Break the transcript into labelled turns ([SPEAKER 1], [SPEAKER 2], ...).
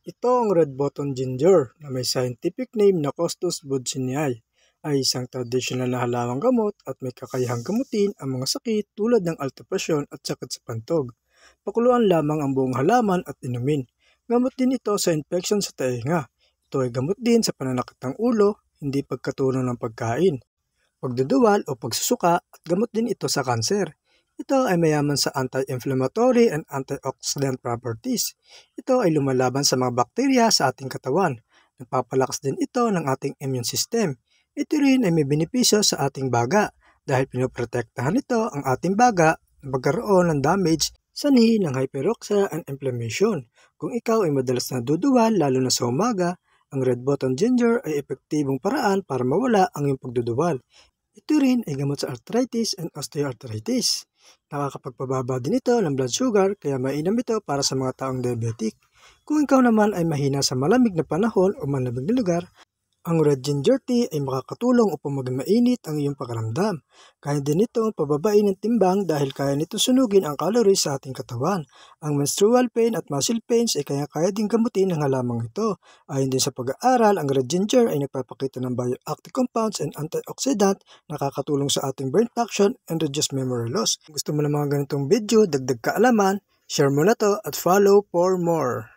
[SPEAKER 1] Ito ang red button ginger na may scientific name na Costus budsoniae ay isang tradisyonal na halawang gamot at may kakayahang gamutin ang mga sakit tulad ng alta-presyon at sakit sa pantog. Pakuluan lamang ang buong halaman at inumin. Gamot din ito sa infeksyon sa tainga. Ito ay gamot din sa pananakit ng ulo, hindi pagkatunaw ng pagkain, pagduduwal o pagsusuka at gamot din ito sa kanser. Ito ay mayaman sa anti-inflammatory and antioxidant properties. Ito ay lumalaban sa mga bakterya sa ating katawan. Nagpapalakas din ito ng ating immune system. Ito rin ay may benepisyo sa ating baga dahil pinoprotektahan nito ang ating baga na magkaroon ng damage sanhi ng hyperoxia and inflammation. Kung ikaw ay madalas na duduwal lalo na sa umaga, ang red button ginger ay epektibong paraan para mawala ang iyong pagduduwal. Ito rin ay gamot sa arthritis and osteoarthritis. Nakakapagpababa din ito ng blood sugar kaya mainam ito para sa mga taong diabetic. Kung ikaw naman ay mahina sa malamig na panahon o malamig na lugar, ang red ginger tea ay makakatulong upang maging mainit ang iyong pakiramdam. Kaya din ito pababain ng timbang dahil kaya nito sunugin ang calories sa ating katawan. Ang menstrual pain at muscle pains ay kaya din gamutin ng halamang ito. Ayon din sa pag-aaral, ang red ginger ay nagpapakita ng bioactive compounds and antioxidant na nakakatulong sa ating brain function and reduce memory loss. Kung gusto mo ng mga ganitong video, dagdag kaalaman, share mo na to at follow for more.